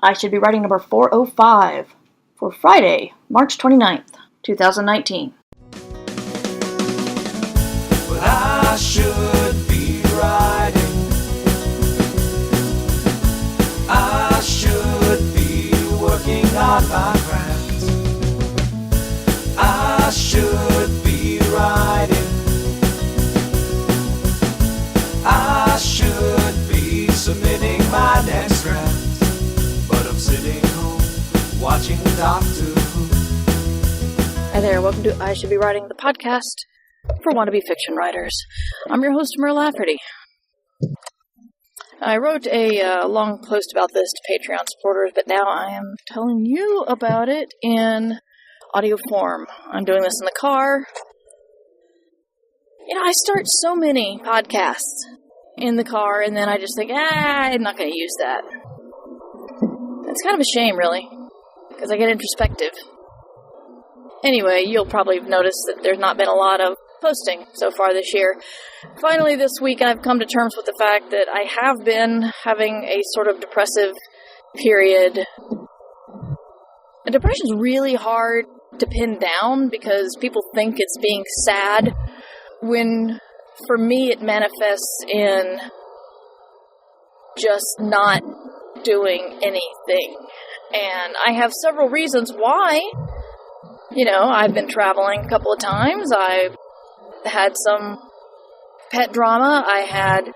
I should be writing number 405 for Friday, March 29th, 2019. Well, I should be writing. I should be working on my craft. I should be writing. I should be submitting my next draft. But I'm sitting home watching Doctor Who. Hi there, welcome to I Should Be Writing, the podcast for wannabe fiction writers. I'm your host, Merle Lafferty. I wrote a long post about this to Patreon supporters, but now I am telling you about it in audio form. I'm doing this in the car. You know, I start so many podcasts in the car, and then I just think, I'm not going to use that. It's kind of a shame, really, because I get introspective. Anyway, you'll probably have noticed that there's not been a lot of posting so far this year. Finally, this week, I've come to terms with the fact that I have been having a sort of depressive period. And depression's really hard to pin down because people think it's being sad, when for me it manifests in just not doing anything. And I have several reasons why. You know, I've been traveling a couple of times. I've had some pet drama. I had,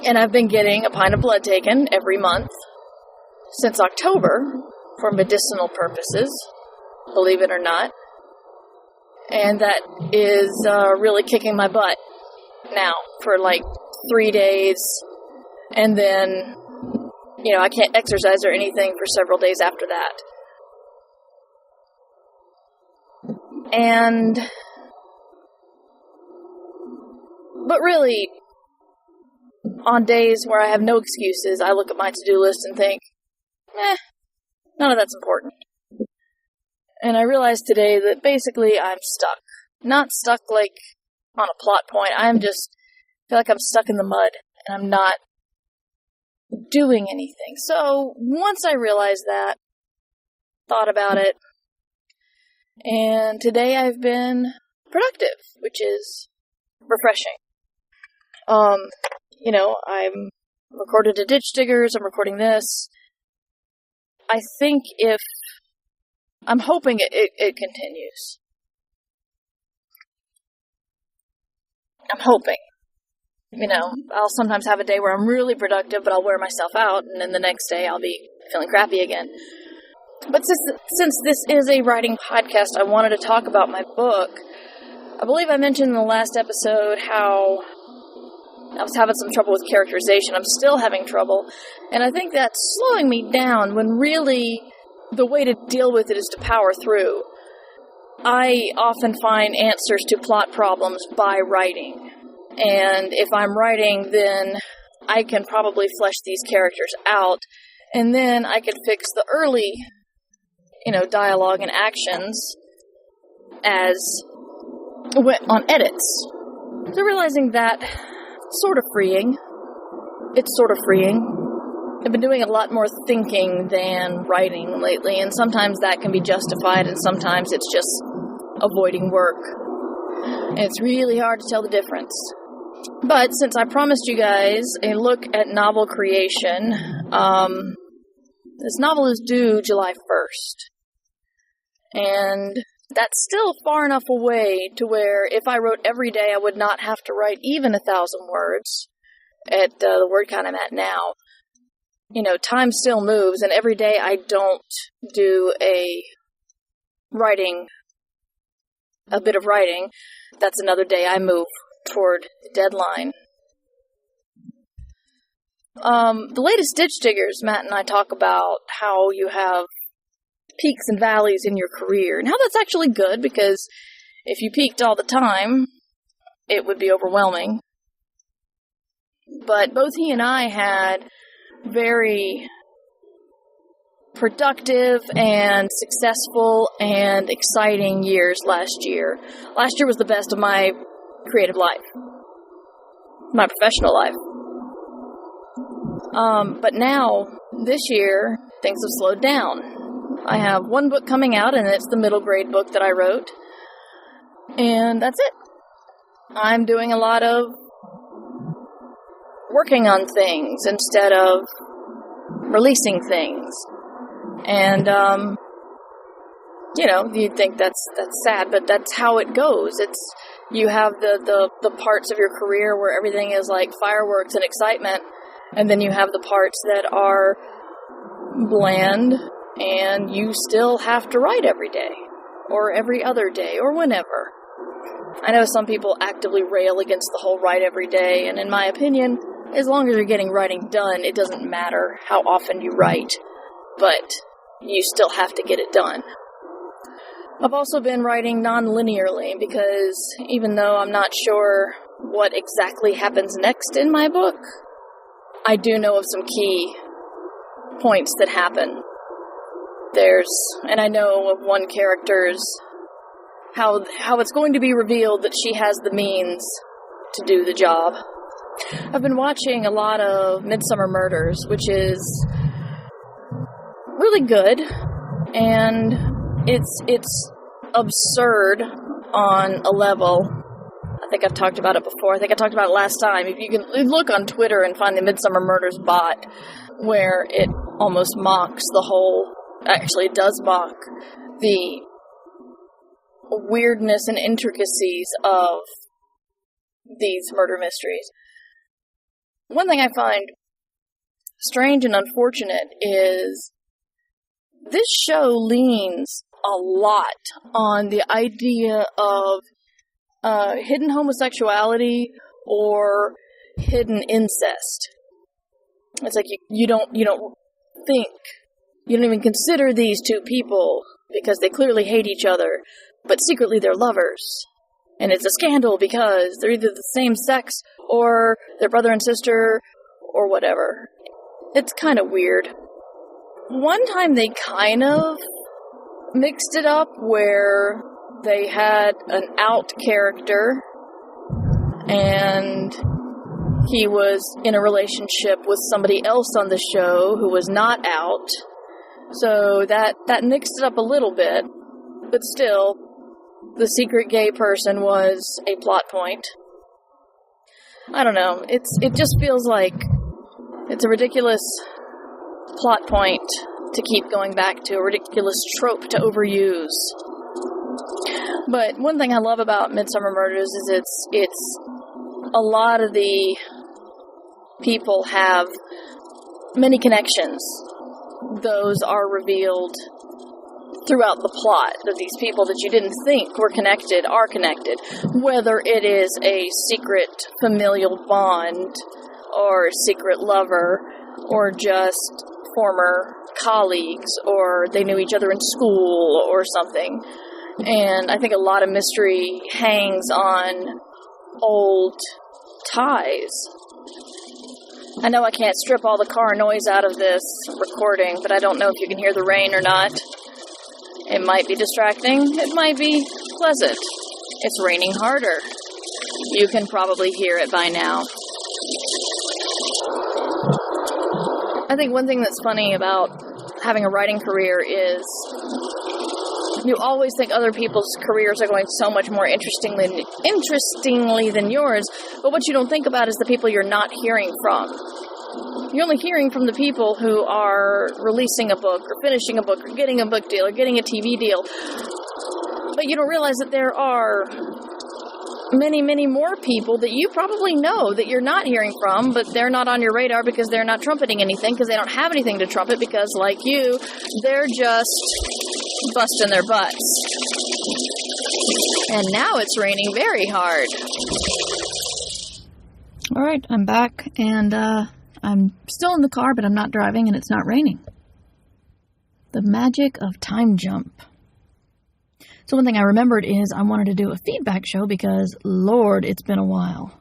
and I've been getting a pint of blood taken every month since October for medicinal purposes, believe it or not. And that is really kicking my butt now for like 3 days. And then, you know, I can't exercise or anything for several days after that. But really, on days where I have no excuses, I look at my to-do list and think, none of that's important. And I realized today that basically I'm stuck. Not stuck like on a plot point. I feel like I'm stuck in the mud, and I'm not doing anything. So, once I realized that, thought about it, and today I've been productive, which is refreshing. You know, I'm recorded a Ditch Diggers, I'm recording this. I'm hoping it continues. I'm hoping. You know, I'll sometimes have a day where I'm really productive, but I'll wear myself out, and then the next day I'll be feeling crappy again. But since this is a writing podcast, I wanted to talk about my book. I believe I mentioned in the last episode how I was having some trouble with characterization. I'm still having trouble, and I think that's slowing me down when really the way to deal with it is to power through. I often find answers to plot problems by writing. And if I'm writing, then I can probably flesh these characters out, and then I can fix the early, dialogue and actions on edits. So realizing that, sort of freeing. It's sort of freeing. I've been doing a lot more thinking than writing lately, and sometimes that can be justified, and sometimes it's just avoiding work. And it's really hard to tell the difference. But since I promised you guys a look at novel creation, this novel is due July 1st. And that's still far enough away to where if I wrote every day, I would not have to write even 1,000 words at the word count I'm at now. You know, time still moves, and every day I don't do a bit of writing, that's another day I move toward the deadline. The latest Ditch Diggers, Matt and I talk about how you have peaks and valleys in your career, and how that's actually good, because if you peaked all the time, it would be overwhelming. But both he and I had very productive and successful and exciting years last year. Last year was the best of my creative life, my professional life. But now, this year, things have slowed down. I have one book coming out, and it's the middle grade book that I wrote. And that's it. I'm doing a lot of working on things instead of releasing things. And, you'd think that's sad, but that's how it goes. You have the parts of your career where everything is like fireworks and excitement, and then you have the parts that are bland, and you still have to write every day, or every other day, or whenever. I know some people actively rail against the whole write every day, and in my opinion, as long as you're getting writing done, it doesn't matter how often you write, but you still have to get it done. I've also been writing non-linearly because even though I'm not sure what exactly happens next in my book, I do know of some key points that happen. And I know of one character's, how it's going to be revealed that she has the means to do the job. I've been watching a lot of Midsomer Murders, which is really good, and it's absurd on a level. I think I've talked about it before. I think I talked about it last time. If you can look on Twitter and find the Midsomer Murders bot, where it almost mocks the whole... Actually, it does mock the weirdness and intricacies of these murder mysteries. One thing I find strange and unfortunate is this show leans a lot on the idea of hidden homosexuality or hidden incest. It's like you don't think, you don't even consider these two people because they clearly hate each other, but secretly they're lovers. And it's a scandal because they're either the same sex or they're brother and sister or whatever. It's kind of weird. One time they kind of mixed it up where they had an out character and he was in a relationship with somebody else on the show who was not out. So that mixed it up a little bit, but still, the secret gay person was a plot point. I don't know, it just feels like it's a ridiculous plot point to keep going back to, a ridiculous trope to overuse. But one thing I love about Midsomer Murders is it's a lot of the people have many connections. Those are revealed throughout the plot, that these people that you didn't think were connected are connected. Whether it is a secret familial bond, or secret lover, or just former colleagues, or they knew each other in school, or something. And I think a lot of mystery hangs on old ties. I know I can't strip all the car noise out of this recording, but I don't know if you can hear the rain or not. It might be distracting. It might be pleasant. It's raining harder. You can probably hear it by now. I think one thing that's funny about having a writing career is you always think other people's careers are going so much more interestingly than yours, but what you don't think about is the people you're not hearing from. You're only hearing from the people who are releasing a book, or finishing a book, or getting a book deal, or getting a TV deal. But you don't realize that there are many, many more people that you probably know that you're not hearing from, but they're not on your radar because they're not trumpeting anything, because they don't have anything to trumpet, because, like you, they're just busting their butts. And now it's raining very hard. Alright, I'm back, and I'm still in the car, but I'm not driving, and it's not raining. The magic of time jump. So one thing I remembered is I wanted to do a feedback show because, Lord, it's been a while.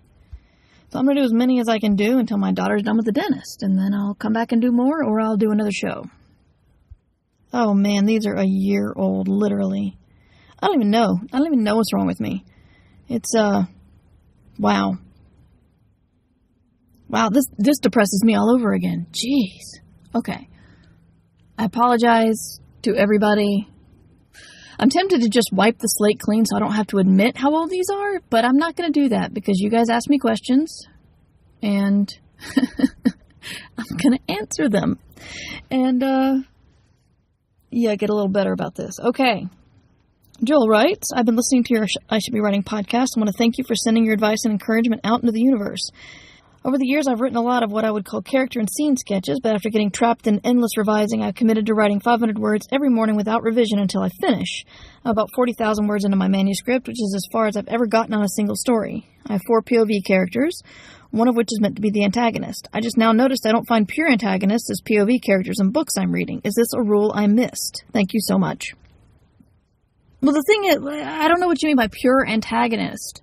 So I'm going to do as many as I can do until my daughter's done with the dentist, and then I'll come back and do more, or I'll do another show. Oh man, these are a year old, literally. I don't even know what's wrong with me. It's, wow. Wow, this depresses me all over again. Jeez. Okay. I apologize to everybody. I'm tempted to just wipe the slate clean so I don't have to admit how old these are, but I'm not going to do that because you guys asked me questions, and I'm going to answer them. And, get a little better about this. Okay. Joel writes, I've been listening to your I Should Be Writing podcast. I want to thank you for sending your advice and encouragement out into the universe. Over the years, I've written a lot of what I would call character and scene sketches, but after getting trapped in endless revising, I've committed to writing 500 words every morning without revision until I finish. I'm about 40,000 words into my manuscript, which is as far as I've ever gotten on a single story. I have 4 POV characters, one of which is meant to be the antagonist. I just now noticed I don't find pure antagonists as POV characters in books I'm reading. Is this a rule I missed? Thank you so much. Well, the thing is, I don't know what you mean by pure antagonist.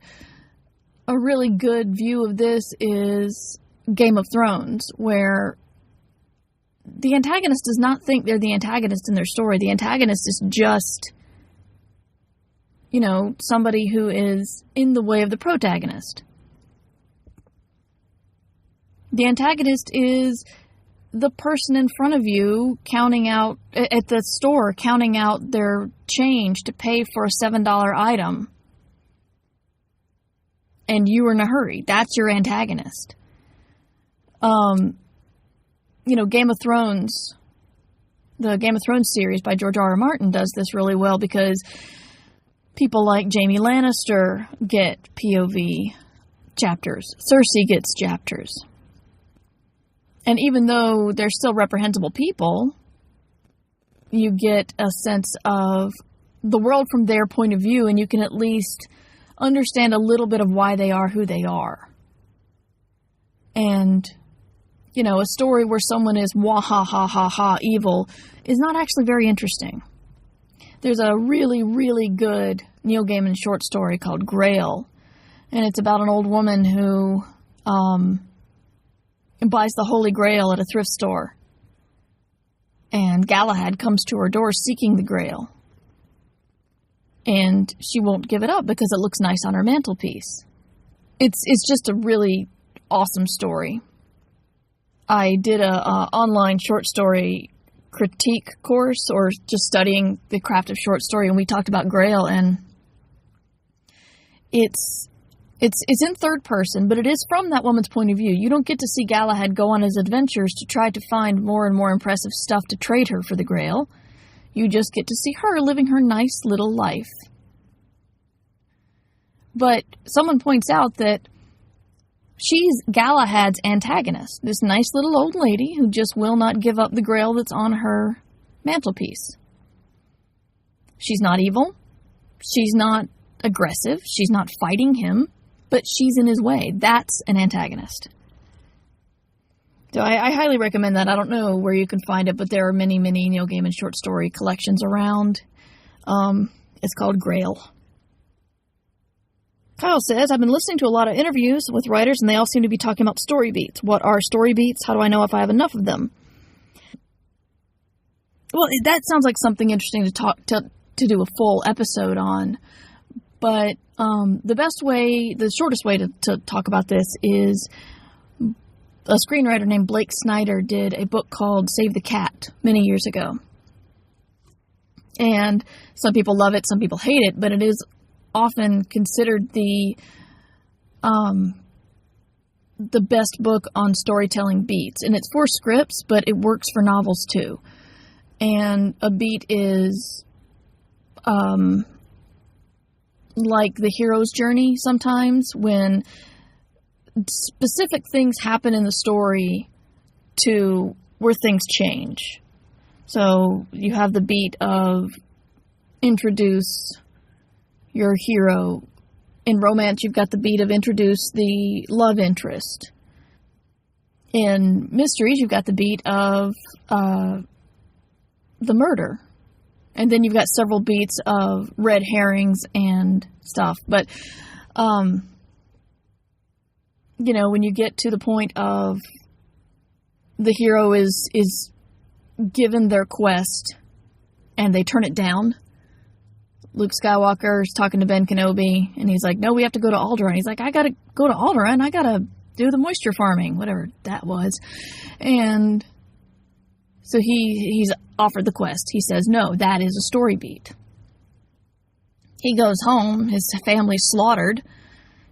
A really good view of this is Game of Thrones, where the antagonist does not think they're the antagonist in their story. The antagonist is just, somebody who is in the way of the protagonist. The antagonist is the person in front of you counting out, at the store, counting out their change to pay for a $7 item. And you are in a hurry. That's your antagonist. Game of Thrones, the Game of Thrones series by George R.R. Martin does this really well because people like Jaime Lannister get POV chapters. Cersei gets chapters. And even though they're still reprehensible people, you get a sense of the world from their point of view, and you can at least understand a little bit of why they are who they are. And, a story where someone is wah-ha-ha-ha-ha evil is not actually very interesting. There's a really, really good Neil Gaiman short story called Grail, and it's about an old woman who buys the Holy Grail at a thrift store. And Galahad comes to her door seeking the Grail. And she won't give it up because it looks nice on her mantelpiece. It's just a really awesome story. I did a online short story critique course, or just studying the craft of short story, and we talked about Grail, and it's in third person, but it is from that woman's point of view. You don't get to see Galahad go on his adventures to try to find more and more impressive stuff to trade her for the Grail. You just get to see her living her nice little life. But someone points out that she's Galahad's antagonist, this nice little old lady who just will not give up the Grail that's on her mantelpiece. She's not evil. She's not aggressive. She's not fighting him, but she's in his way. That's an antagonist. So I highly recommend that. I don't know where you can find it, but there are many, many Neil Gaiman short story collections around. It's called Grail. Kyle says, I've been listening to a lot of interviews with writers, and they all seem to be talking about story beats. What are story beats? How do I know if I have enough of them? Well, that sounds like something interesting to do a full episode on. But the shortest way to talk about this is a screenwriter named Blake Snyder did a book called Save the Cat many years ago. And some people love it, some people hate it, but it is often considered the best book on storytelling beats. And it's for scripts, but it works for novels too. And a beat is like the hero's journey sometimes, when specific things happen in the story to where things change. So you have the beat of introduce your hero. In romance, you've got the beat of introduce the love interest. In mysteries, you've got the beat of the murder. And then you've got several beats of red herrings and stuff. But, when you get to the point of the hero is given their quest and they turn it down. Luke Skywalker is talking to Ben Kenobi, and he's like, no, we have to go to Alderaan. He's like, I gotta go to Alderaan. I gotta do the moisture farming, whatever that was. And so he's offered the quest. He says, no, that is a story beat. He goes home, his family's slaughtered,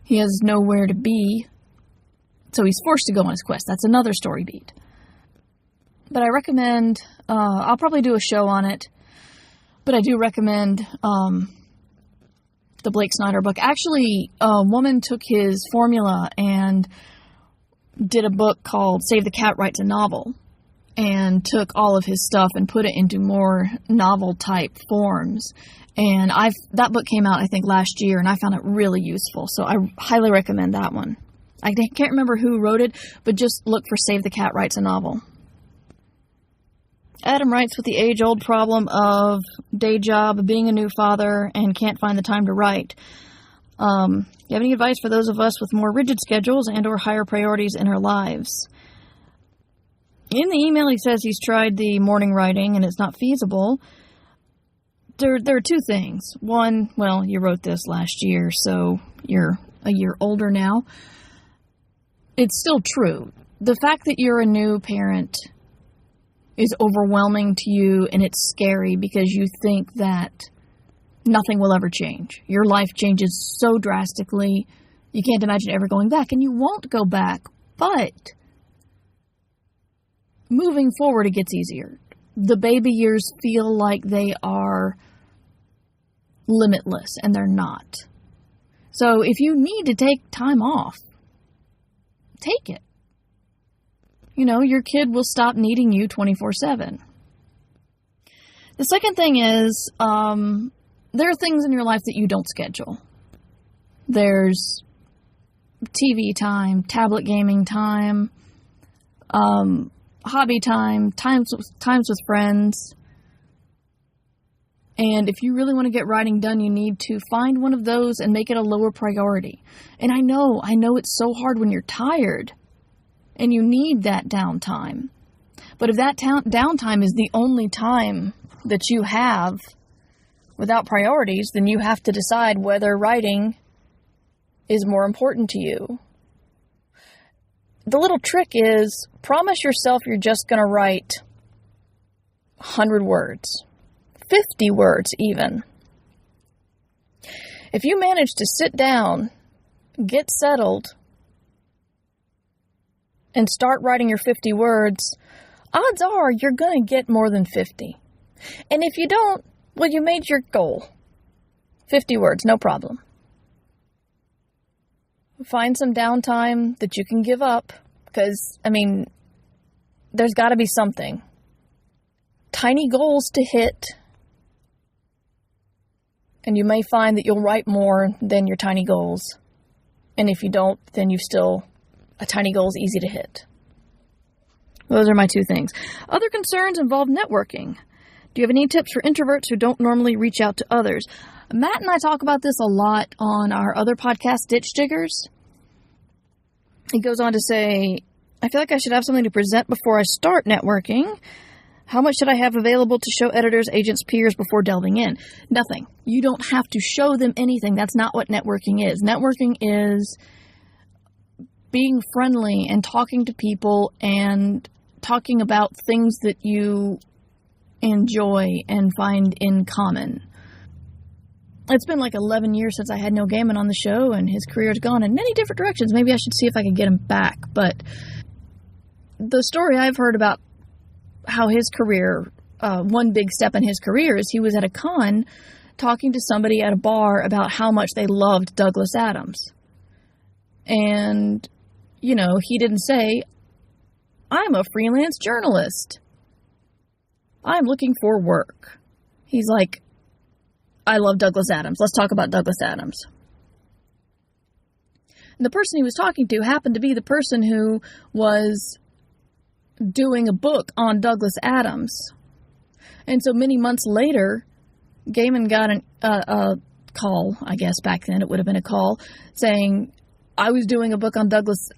he has nowhere to be, so he's forced to go on his quest. That's another story beat. But I recommend, I'll probably do a show on it, but I do recommend the Blake Snyder book. Actually, a woman took his formula and did a book called Save the Cat Writes a Novel, and took all of his stuff and put it into more novel-type forms. And that book came out, I think, last year, and I found it really useful, so I highly recommend that one. I can't remember who wrote it, but just look for Save the Cat Writes a Novel. Adam writes with the age-old problem of day job, being a new father, and can't find the time to write. You have any advice for those of us with more rigid schedules and or higher priorities in our lives? In the email, he says he's tried the morning writing and it's not feasible. There are two things. One, well, you wrote this last year, so you're a year older now. It's still true. The fact that you're a new parent is overwhelming to you, and it's scary because you think that nothing will ever change. Your life changes so drastically, you can't imagine ever going back, and you won't go back, but moving forward, it gets easier. The baby years feel like they are limitless, and they're not. So if you need to take time off, take it. You know, your kid will stop needing you 24/7. The second thing is, there are things in your life that you don't schedule. There's TV time, tablet gaming time, hobby time, times with friends. And if you really want to get writing done, you need to find one of those and make it a lower priority. And I know it's so hard when you're tired and you need that downtime. But if that downtime is the only time that you have without priorities, then you have to decide whether writing is more important to you. The little trick is, promise yourself you're just going to write 100 words, 50 words even. If you manage to sit down, get settled, and start writing your 50 words, odds are you're going to get more than 50. And if you don't, well, you made your goal. 50 words, no problem. Find some downtime that you can give up, because, there's got to be something. Tiny goals to hit, and you may find that you'll write more than your tiny goals. And if you don't, then a tiny goal is easy to hit. Those are my two things. Other concerns involve networking. Do you have any tips for introverts who don't normally reach out to others? Matt and I talk about this a lot on our other podcast, Ditch Diggers. He goes on to say, I feel like I should have something to present before I start networking. How much should I have available to show editors, agents, peers before delving in? Nothing. You don't have to show them anything. That's not what networking is. Networking is being friendly and talking to people and talking about things that you enjoy and find in common. It's been like 11 years since I had Neil Gaiman on the show, and his career's gone in many different directions. Maybe I should see if I could get him back. But the story I've heard about how his career, one big step in his career is he was at a con talking to somebody at a bar about how much they loved Douglas Adams. And, he didn't say, I'm a freelance journalist. I'm looking for work. He's like, I love Douglas Adams. Let's talk about Douglas Adams. And the person he was talking to happened to be the person who was doing a book on Douglas Adams. And so many months later, Gaiman got a call, I guess back then it would have been a call, saying, I was doing a book on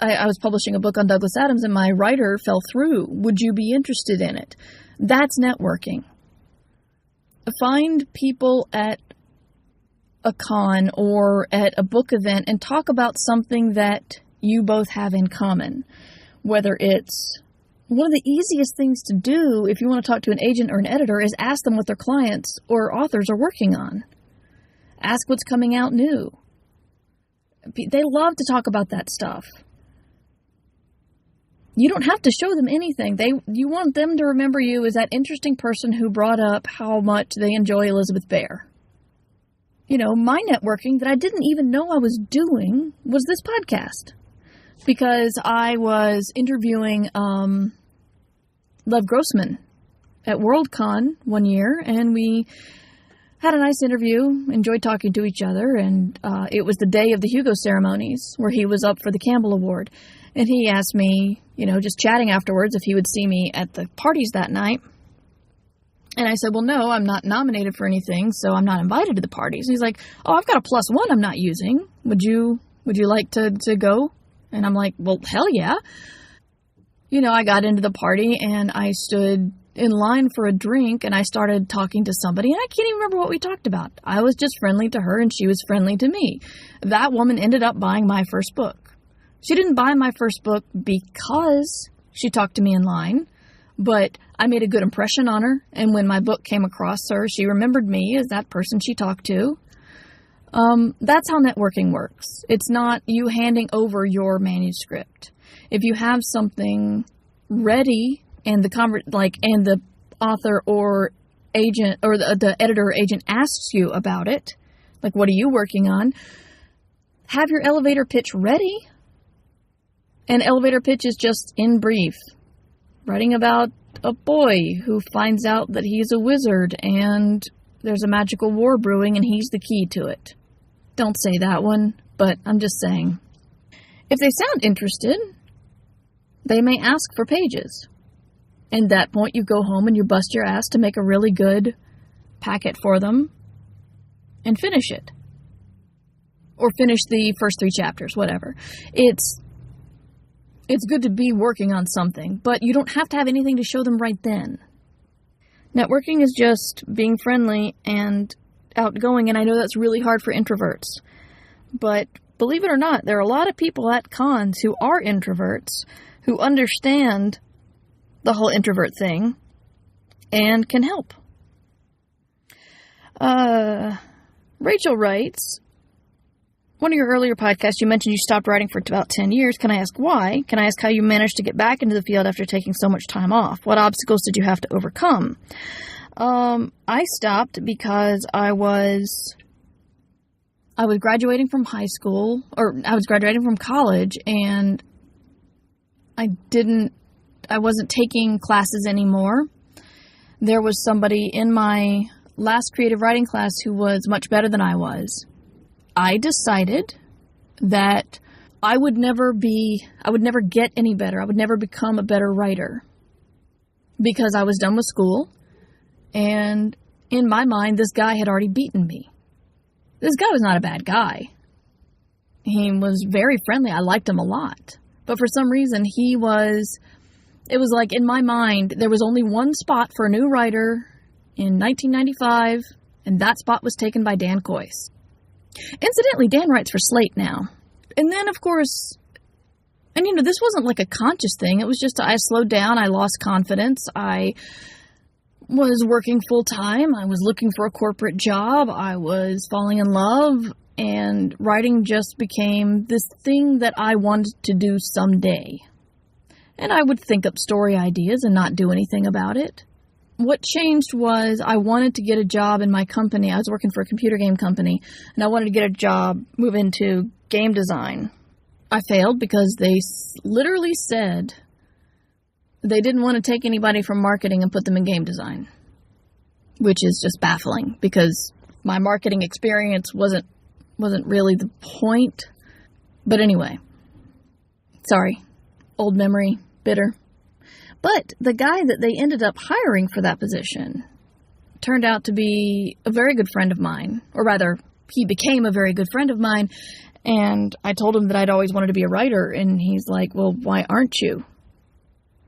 I was publishing a book on Douglas Adams and my writer fell through. Would you be interested in it? That's networking. Find people at a con or at a book event and talk about something that you both have in common. Whether it's one of the easiest things to do if you want to talk to an agent or an editor is ask them what their clients or authors are working on. Ask what's coming out new. They love to talk about that stuff. You don't have to show them anything. You want them to remember you as that interesting person who brought up how much they enjoy Elizabeth Bear. You know, my networking that I didn't even know I was doing was this podcast. Because I was interviewing Lev Grossman at Worldcon one year, and we had a nice interview, enjoyed talking to each other, and it was the day of the Hugo ceremonies where he was up for the Campbell Award. And he asked me, you know, just chatting afterwards, if he would see me at the parties that night. And I said, well, no, I'm not nominated for anything, so I'm not invited to the parties. And he's like, oh, I've got a +1 I'm not using. Would you like to go? And I'm like, well, hell yeah. You know, I got into the party and I stood in line for a drink and I started talking to somebody, and I can't even remember what we talked about. I was just friendly to her and she was friendly to me. That woman ended up buying my first book. She didn't buy my first book because she talked to me in line, but I made a good impression on her. And when my book came across her, she remembered me as that person she talked to. That's how networking works. It's not you handing over your manuscript. If you have something ready and the author or agent or the editor or agent asks you about it, like, what are you working on? Have your elevator pitch ready. An elevator pitch is just in brief, writing about a boy who finds out that he's a wizard and there's a magical war brewing and he's the key to it. Don't say that one, but I'm just saying. If they sound interested, they may ask for pages. And at that point, you go home and you bust your ass to make a really good packet for them and finish it. Or finish the first 3 chapters, whatever. It's good to be working on something, but you don't have to have anything to show them right then. Networking is just being friendly and outgoing, and I know that's really hard for introverts. But believe it or not, there are a lot of people at cons who are introverts who understand the whole introvert thing and can help. Rachel writes, one of your earlier podcasts, you mentioned you stopped writing for about 10 years. Can I ask why? Can I ask how you managed to get back into the field after taking so much time off? What obstacles did you have to overcome? I stopped because I was graduating from high school, or I was graduating from college, and I wasn't taking classes anymore. There was somebody in my last creative writing class who was much better than I was. I decided that I would never get any better. I would never become a better writer because I was done with school. And in my mind, this guy had already beaten me. This guy was not a bad guy. He was very friendly. I liked him a lot. But for some reason, it was like in my mind, there was only one spot for a new writer in 1995, and that spot was taken by Dan Coyce. Incidentally, Dan writes for Slate now. And then, of course, and this wasn't like a conscious thing. It was just I slowed down. I lost confidence. I was working full time. I was looking for a corporate job. I was falling in love. And writing just became this thing that I wanted to do someday. And I would think up story ideas and not do anything about it. What changed was I wanted to get a job in my company. I was working for a computer game company, and I wanted to get a job, move into game design. I failed because they literally said they didn't want to take anybody from marketing and put them in game design, which is just baffling because my marketing experience wasn't really the point. But anyway, sorry, old memory, bitter. But the guy that they ended up hiring for that position turned out to be a very good friend of mine, or rather, he became a very good friend of mine, and I told him that I'd always wanted to be a writer, and he's like, well, why aren't you?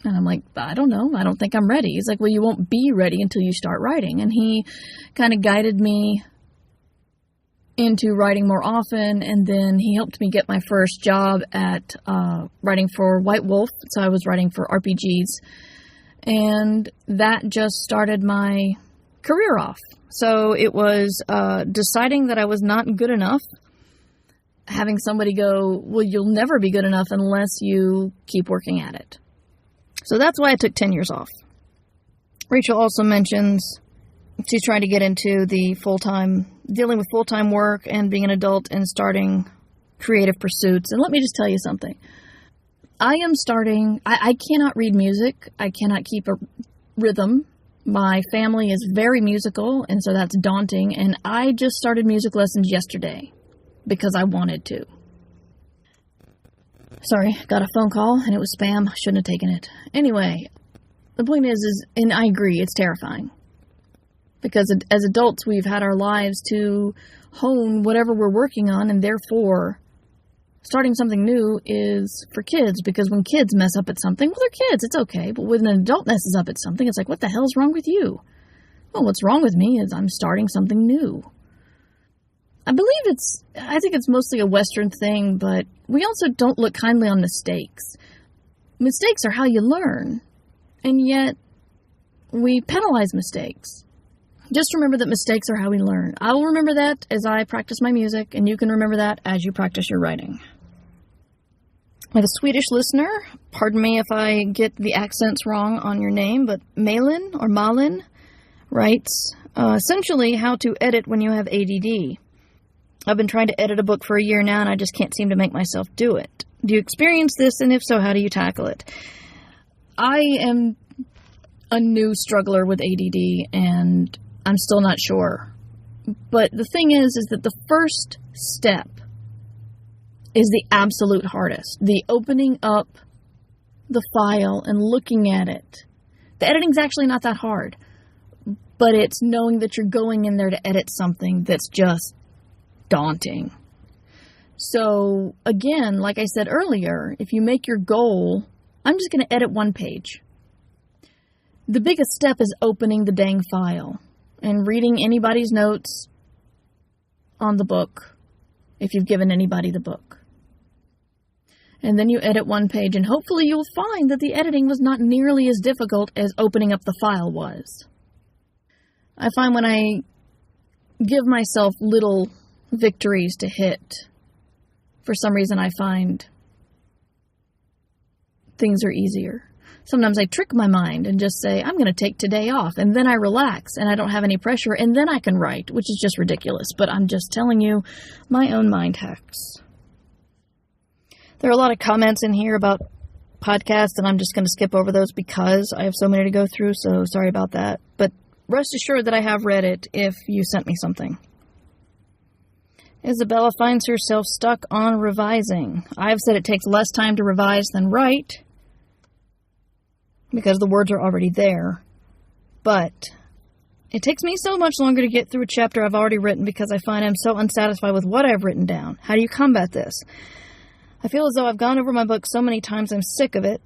And I'm like, I don't know, I don't think I'm ready. He's like, well, you won't be ready until you start writing, and he kind of guided me into writing more often, and then he helped me get my first job at writing for White Wolf. So I was writing for RPGs, and that just started my career off. So it was deciding that I was not good enough, having somebody go, well, you'll never be good enough unless you keep working at it. So that's why I took 10 years off. Rachel also mentions she's trying to get into the dealing with full-time work and being an adult and starting creative pursuits. And let me just tell you something. I cannot read music. I cannot keep a rhythm. My family is very musical, and so that's daunting. And I just started music lessons yesterday because I wanted to. Sorry, got a phone call and it was spam. Shouldn't have taken it. Anyway, the point is, and I agree, it's terrifying. Because as adults, we've had our lives to hone whatever we're working on, and therefore, starting something new is for kids, because when kids mess up at something, well, they're kids, it's okay. But when an adult messes up at something, it's like, what the hell's wrong with you? Well, what's wrong with me is I'm starting something new. I think it's mostly a Western thing, but we also don't look kindly on mistakes. Mistakes are how you learn, and yet we penalize mistakes. Just remember that mistakes are how we learn. I will remember that as I practice my music, and you can remember that as you practice your writing. I have a Swedish listener. Pardon me if I get the accents wrong on your name, but Malin writes, essentially how to edit when you have ADD. I've been trying to edit a book for a year now, and I just can't seem to make myself do it. Do you experience this, and if so, how do you tackle it? I am a new struggler with ADD, and I'm still not sure. But the thing is that the first step is the absolute hardest. The opening up the file and looking at it. The editing's actually not that hard. But it's knowing that you're going in there to edit something that's just daunting. So, again, like I said earlier, if you make your goal, I'm just going to edit one page. The biggest step is opening the dang file and reading anybody's notes on the book, if you've given anybody the book. And then you edit one page, and hopefully you'll find that the editing was not nearly as difficult as opening up the file was. I find when I give myself little victories to hit, for some reason I find things are easier. Sometimes I trick my mind and just say, I'm going to take today off, and then I relax, and I don't have any pressure, and then I can write, which is just ridiculous, but I'm just telling you my own mind hacks. There are a lot of comments in here about podcasts, and I'm just going to skip over those because I have so many to go through, so sorry about that. But rest assured that I have read it if you sent me something. Isabella finds herself stuck on revising. I've said it takes less time to revise than write, because the words are already there. But it takes me so much longer to get through a chapter I've already written because I find I'm so unsatisfied with what I've written down. How do you combat this? I feel as though I've gone over my book so many times I'm sick of it,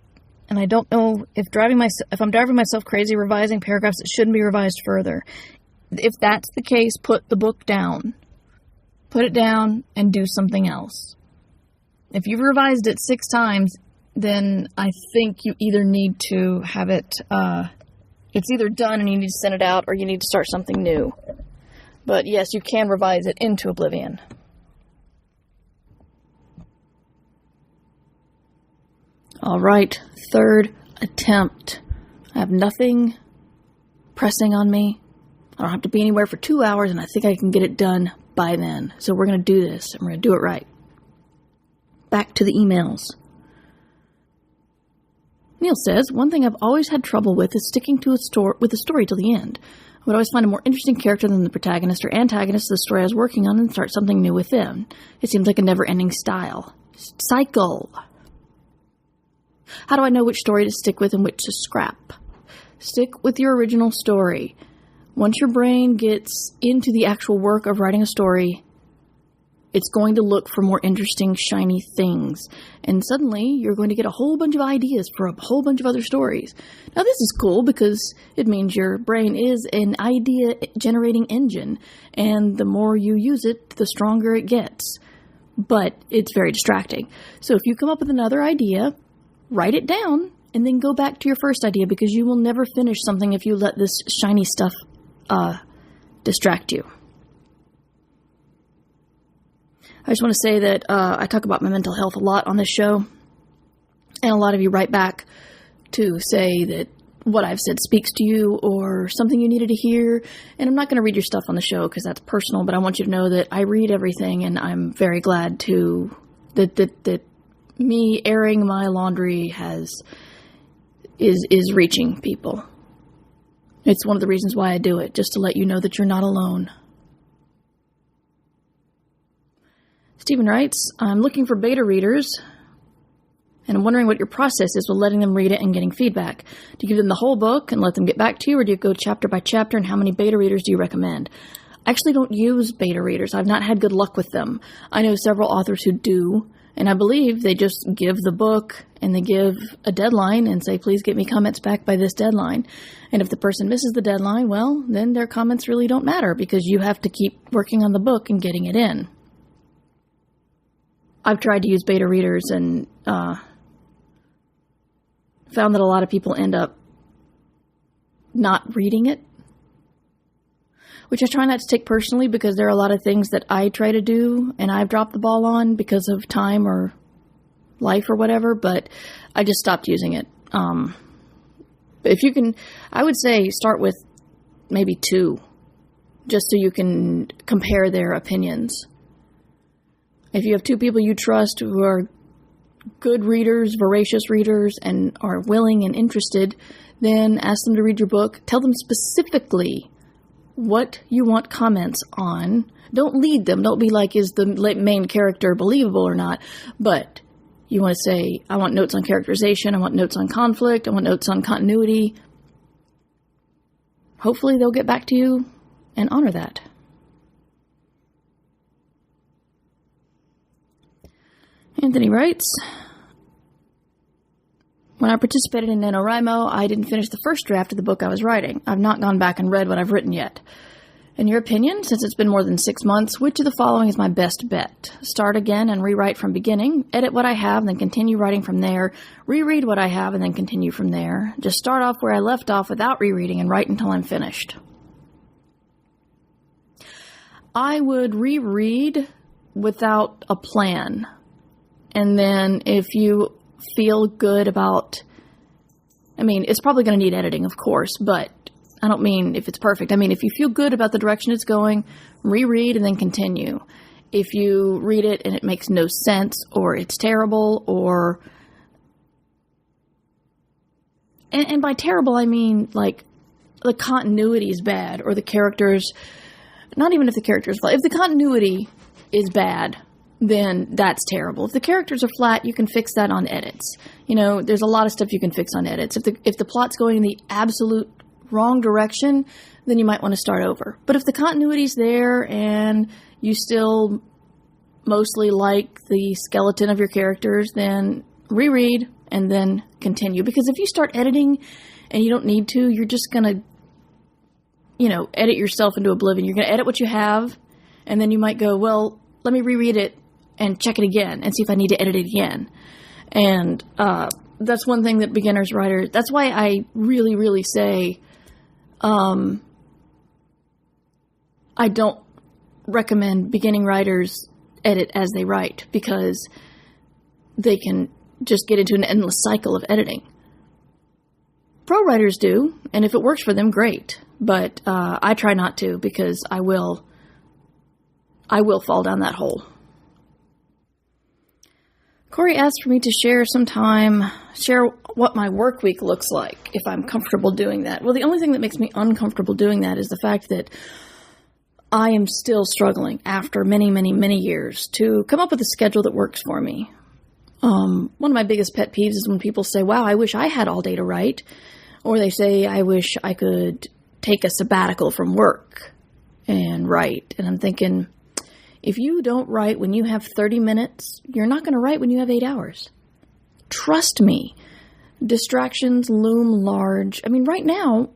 and I don't know if I'm driving myself crazy revising paragraphs that shouldn't be revised further. If that's the case, put the book down. Put it down and do something else. If you've revised it 6 times, then I think you either need to have it, it's either done and you need to send it out, or you need to start something new. But yes, you can revise it into oblivion. All right, 3rd attempt. I have nothing pressing on me. I don't have to be anywhere for 2 hours, and I think I can get it done by then. So we're going to do this, and we're going to do it right. Back to the emails. Neil says, one thing I've always had trouble with is sticking to with a story till the end. I would always find a more interesting character than the protagonist or antagonist of the story I was working on and start something new with them. It seems like a never-ending cycle. How do I know which story to stick with and which to scrap? Stick with your original story. Once your brain gets into the actual work of writing a story, It's going to look for more interesting, shiny things. And suddenly, you're going to get a whole bunch of ideas for a whole bunch of other stories. Now, this is cool because it means your brain is an idea-generating engine. And the more you use it, the stronger it gets. But it's very distracting. So if you come up with another idea, write it down, and then go back to your first idea, because you will never finish something if you let this shiny stuff distract you. I just want to say that I talk about my mental health a lot on this show, and a lot of you write back to say that what I've said speaks to you or something you needed to hear, and I'm not going to read your stuff on the show because that's personal, but I want you to know that I read everything, and I'm very glad that me airing my laundry is reaching people. It's one of the reasons why I do it, just to let you know that you're not alone. Stephen writes, I'm looking for beta readers, and I'm wondering what your process is with letting them read it and getting feedback. Do you give them the whole book and let them get back to you, or do you go chapter by chapter, and how many beta readers do you recommend? I actually don't use beta readers. I've not had good luck with them. I know several authors who do, and I believe they just give the book and they give a deadline and say, please get me comments back by this deadline. And if the person misses the deadline, well, then their comments really don't matter because you have to keep working on the book and getting it in. I've tried to use beta readers and found that a lot of people end up not reading it, which I try not to take personally because there are a lot of things that I try to do and I've dropped the ball on because of time or life or whatever, but I just stopped using it. If you can, I would say start with maybe 2, just so you can compare their opinions. If you have 2 people you trust who are good readers, voracious readers, and are willing and interested, then ask them to read your book. Tell them specifically what you want comments on. Don't lead them. Don't be like, is the main character believable or not? But you want to say, I want notes on characterization. I want notes on conflict. I want notes on continuity. Hopefully they'll get back to you and honor that. Anthony writes, when I participated in NaNoWriMo, I didn't finish the first draft of the book I was writing. I've not gone back and read what I've written yet. In your opinion, since it's been more than 6 months, which of the following is my best bet? Start again and rewrite from beginning, edit what I have, then continue writing from there, reread what I have, and then continue from there. Just start off where I left off without rereading and write until I'm finished. I would reread without a plan. And then if you feel good about, it's probably going to need editing, of course, but I don't mean if it's perfect. If you feel good about the direction it's going, reread and then continue. If you read it and it makes no sense, or it's terrible, or, and by terrible, I mean like the continuity is bad, or the characters, not even if the characters, if the continuity is bad, then that's terrible. If the characters are flat, you can fix that on edits. There's a lot of stuff you can fix on edits. If the plot's going in the absolute wrong direction, then you might want to start over. But if the continuity's there and you still mostly like the skeleton of your characters, then reread and then continue. Because if you start editing and you don't need to, you're just going to, edit yourself into oblivion. You're going to edit what you have, and then you might go, well, let me reread it and check it again and see if I need to edit it again. And that's one thing that beginners writers, that's why I really, really say I don't recommend beginning writers edit as they write, because they can just get into an endless cycle of editing. Pro writers do, and if it works for them, great. But I try not to, because I will fall down that hole. Corey asked for me to share what my work week looks like, if I'm comfortable doing that. Well, the only thing that makes me uncomfortable doing that is the fact that I am still struggling after many, many, many years to come up with a schedule that works for me. One of my biggest pet peeves is when people say, wow, I wish I had all day to write. Or they say, I wish I could take a sabbatical from work and write. And I'm thinking, If you don't write when you have 30 minutes, you're not going to write when you have 8 hours. Trust me. Distractions loom large. I mean, right now,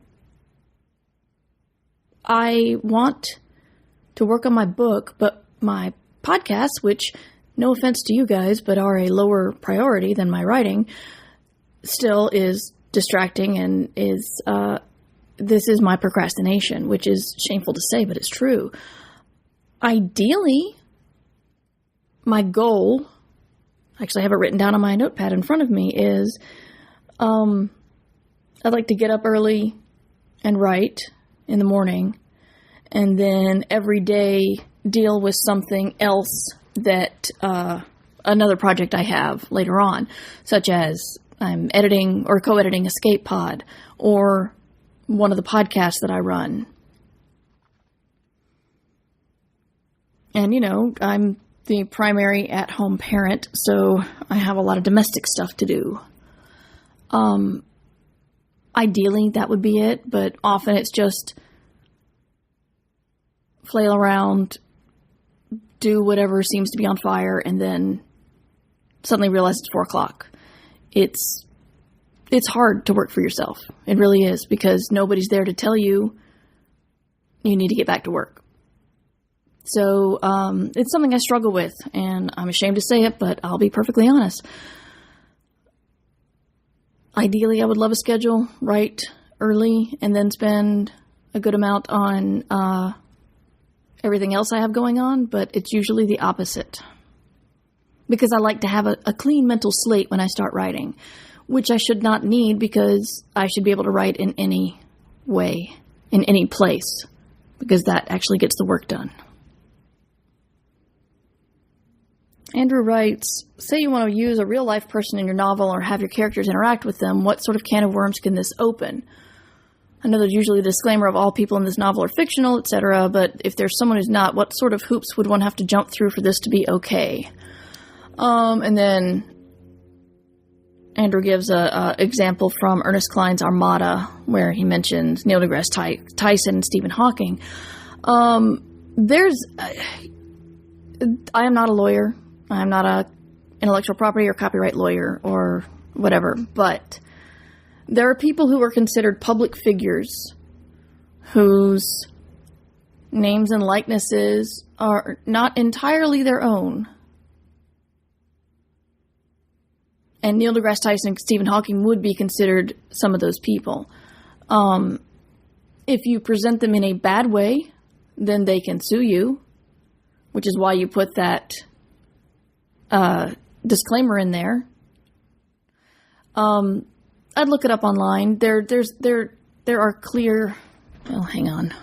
I want to work on my book, but my podcasts, which, no offense to you guys, but are a lower priority than my writing, still is distracting and is, this is my procrastination, which is shameful to say, but it's true. Ideally, my goal, actually I have it written down on my notepad in front of me, is I'd like to get up early and write in the morning, and then every day deal with something else that, another project I have later on, such as I'm editing or co-editing Escape Pod, or one of the podcasts that I run. And, I'm the primary at-home parent, so I have a lot of domestic stuff to do. Ideally, that would be it, but often it's just flail around, do whatever seems to be on fire, and then suddenly realize it's 4 o'clock. It's hard to work for yourself. It really is, because nobody's there to tell you you need to get back to work. So it's something I struggle with, and I'm ashamed to say it, but I'll be perfectly honest. Ideally, I would love a schedule, write early, and then spend a good amount on everything else I have going on, but it's usually the opposite. Because I like to have a clean mental slate when I start writing, which I should not need, because I should be able to write in any way, in any place, because that actually gets the work done. Andrew writes, say you want to use a real-life person in your novel or have your characters interact with them, what sort of can of worms can this open? I know there's usually a disclaimer of all people in this novel are fictional, etc., but if there's someone who's not, what sort of hoops would one have to jump through for this to be okay? And then Andrew gives a example from Ernest Cline's Armada, where he mentions Neil deGrasse Tyson and Stephen Hawking. I am not a lawyer. I'm not a intellectual property or copyright lawyer or whatever, but there are people who are considered public figures whose names and likenesses are not entirely their own. And Neil deGrasse Tyson and Stephen Hawking would be considered some of those people. If you present them in a bad way, then they can sue you, which is why you put that disclaimer in there. I'd look it up online. There are clear. Well, hang on.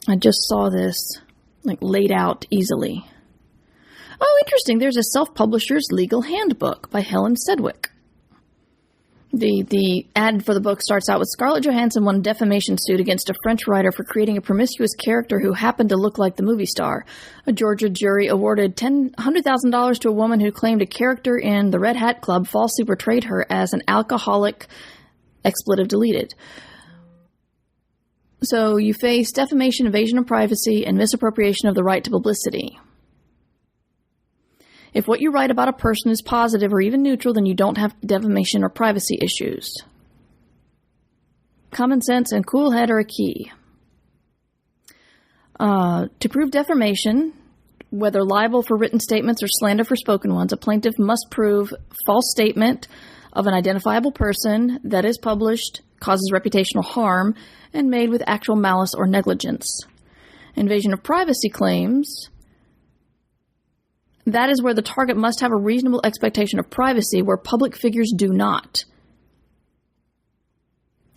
I just saw this laid out easily. Oh, interesting. There's a self-publisher's legal handbook by Helen Sedgwick. The ad for the book starts out with Scarlett Johansson won a defamation suit against a French writer for creating a promiscuous character who happened to look like the movie star. A Georgia jury awarded $100,000 to a woman who claimed a character in The Red Hat Club falsely portrayed her as an alcoholic, expletive deleted. So you face defamation, invasion of privacy, and misappropriation of the right to publicity. If what you write about a person is positive or even neutral, then you don't have defamation or privacy issues. Common sense and cool head are a key. To prove defamation, whether libel for written statements or slander for spoken ones, a plaintiff must prove false statement of an identifiable person that is published, causes reputational harm, and made with actual malice or negligence. Invasion of privacy claims, that is where the target must have a reasonable expectation of privacy, where public figures do not.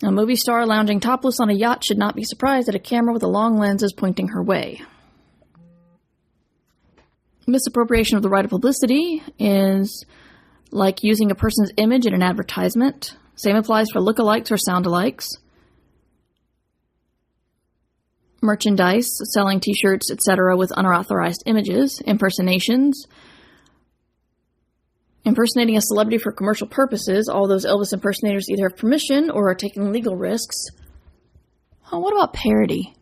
A movie star lounging topless on a yacht should not be surprised at a camera with a long lens is pointing her way. Misappropriation of the right of publicity is like using a person's image in an advertisement. Same applies for lookalikes or soundalikes. Merchandise, selling t-shirts, etc. with unauthorized images, impersonations, impersonating a celebrity for commercial purposes. All those Elvis impersonators either have permission or are taking legal risks. Oh, what about parody?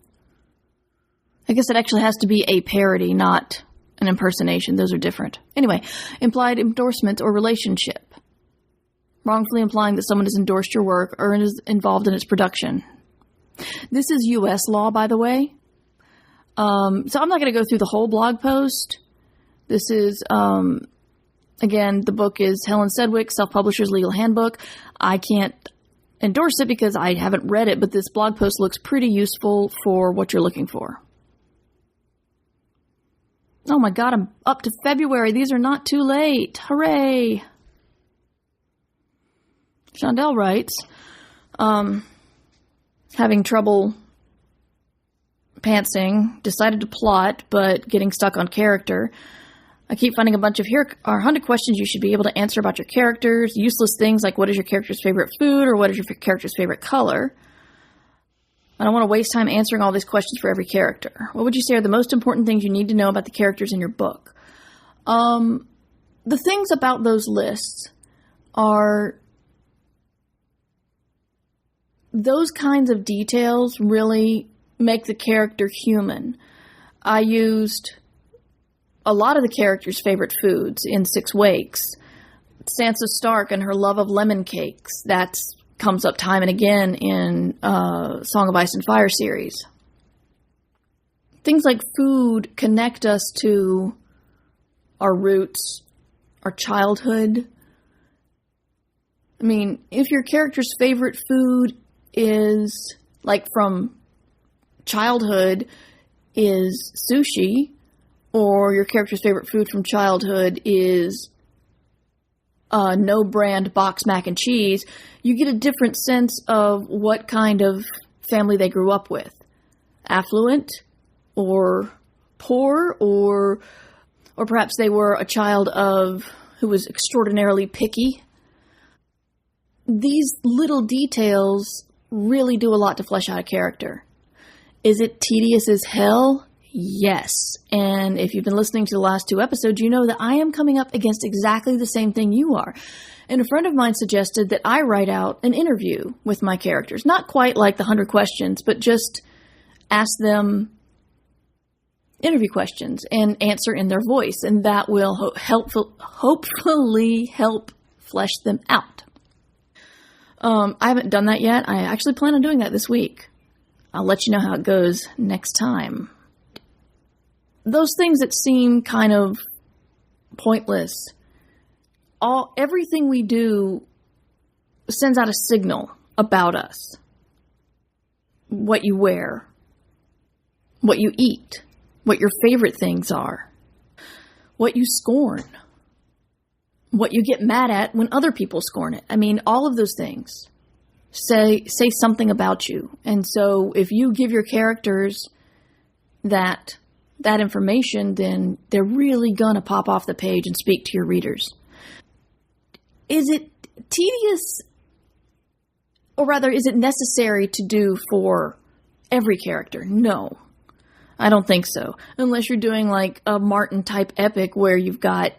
I guess it actually has to be a parody, not an impersonation. Those are different. Anyway, implied endorsement or relationship. Wrongfully implying that someone has endorsed your work or is involved in its production. This is U.S. law, by the way. So I'm not going to go through the whole blog post. This is, again, the book is Helen Sedgwick, Self-Publisher's Legal Handbook. I can't endorse it because I haven't read it, but this blog post looks pretty useful for what you're looking for. Oh my God, I'm up to February. These are not too late. Hooray. Shondell writes, having trouble pantsing, decided to plot, but getting stuck on character. I keep finding a bunch of here are 100 questions you should be able to answer about your characters. Useless things like what is your character's favorite food or what is your character's favorite color. I don't want to waste time answering all these questions for every character. What would you say are the most important things you need to know about the characters in your book? The things about those lists are those kinds of details really make the character human. I used a lot of the characters' favorite foods in 6 Wakes. Sansa Stark and her love of lemon cakes. That comes up time and again in Song of Ice and Fire series. Things like food connect us to our roots, our childhood. I mean, if your character's favorite food is, like from childhood, is sushi, or your character's favorite food from childhood is no brand box mac and cheese, you get a different sense of what kind of family they grew up with. Affluent, or poor, or perhaps they were a child of who was extraordinarily picky. These little details really do a lot to flesh out a character. Is it tedious as hell? Yes. And if you've been listening to the last 2 episodes, you know that I am coming up against exactly the same thing you are. And a friend of mine suggested that I write out an interview with my characters. Not quite like the 100 questions, but just ask them interview questions and answer in their voice. And that will hopefully help flesh them out. I haven't done that yet. I actually plan on doing that this week. I'll let you know how it goes next time. Those things that seem kind of pointless, everything we do sends out a signal about us. What you wear, what you eat, what your favorite things are, what you scorn, what you get mad at when other people scorn it. I mean, all of those things say something about you. And so if you give your characters that information, then they're really gonna pop off the page and speak to your readers. Is it tedious, or rather, is it necessary to do for every character? No, I don't think so. Unless you're doing like a Martin type epic where you've got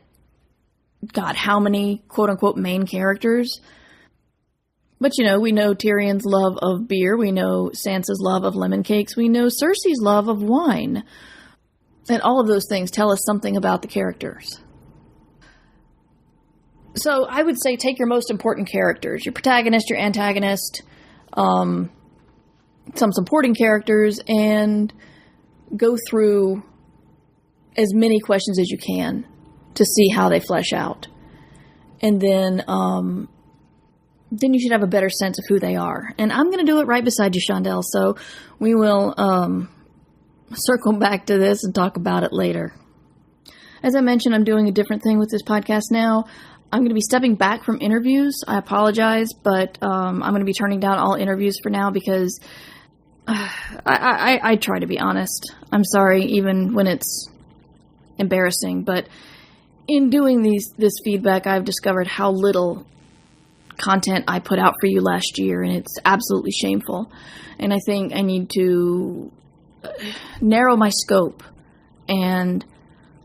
how many quote unquote main characters. But you know, we know Tyrion's love of beer, we know Sansa's love of lemon cakes, we know Cersei's love of wine. And all of those things tell us something about the characters. So I would say take your most important characters, your protagonist, your antagonist, some supporting characters, and go through as many questions as you can to see how they flesh out. And then you should have a better sense of who they are. And I'm going to do it right beside you, Shondell, so we will circle back to this and talk about it later. As I mentioned, I'm doing a different thing with this podcast now. I'm going to be stepping back from interviews. I apologize, but I'm going to be turning down all interviews for now because I try to be honest. I'm sorry, even when it's embarrassing, but in doing this feedback, I've discovered how little content I put out for you last year, and it's absolutely shameful. And I think I need to narrow my scope and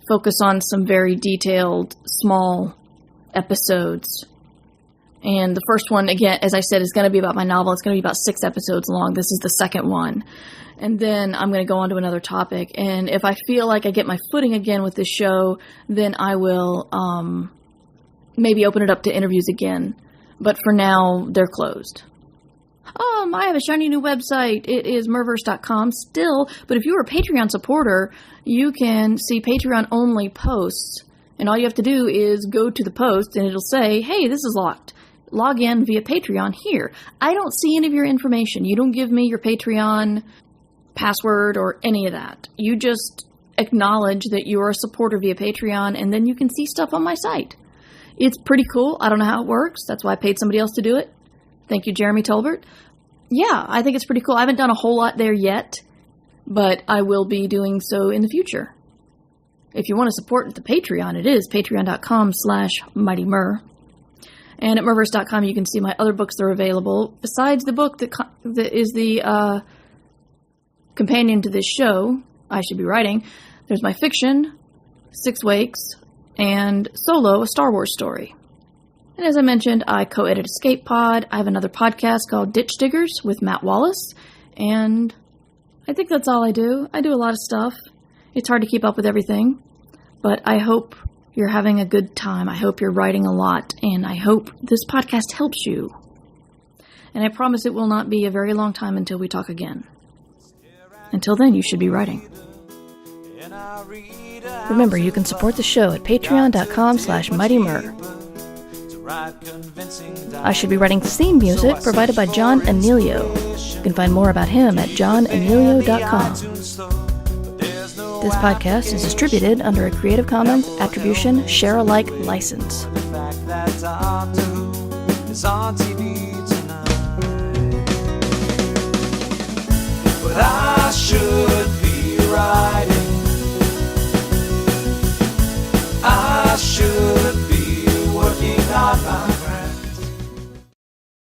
focus on some very detailed, small episodes And the first one, again, as I said, is going to be about my novel. It's going to be about 6 episodes long. This is the second one. And then I'm going to go on to another topic. And if I feel like I get my footing again with this show, then I will maybe open it up to interviews again. But for now, they're closed. I have a shiny new website. It is merverse.com still. But if you're a Patreon supporter, you can see Patreon-only posts. And all you have to do is go to the post, and it'll say, hey, this is locked. Log in via Patreon here. I don't see any of your information. You don't give me your Patreon password or any of that. You just acknowledge that you're a supporter via Patreon, and then you can see stuff on my site. It's pretty cool. I don't know how it works. That's why I paid somebody else to do it. Thank you, Jeremy Tolbert. Yeah, I think it's pretty cool. I haven't done a whole lot there yet, but I will be doing so in the future. If you want to support the Patreon, it is patreon.com/MightyMer. And at merverse.com, you can see my other books that are available. Besides the book that is the companion to this show, I should be writing, there's my fiction, 6 Wakes, and Solo, a Star Wars story. And as I mentioned, I co-edit Escape Pod. I have another podcast called Ditch Diggers with Matt Wallace. And I think that's all I do. I do a lot of stuff. It's hard to keep up with everything. But I hope you're having a good time. I hope you're writing a lot. And I hope this podcast helps you. And I promise it will not be a very long time until we talk again. Until then, you should be writing. Remember, you can support the show at patreon.com/MightyMer. I should be writing theme music provided by John Anelio. You can find more about him at johnanelio.com. This podcast is distributed under a Creative Commons Attribution Share-alike license. The fact that Doctor Who is on TV.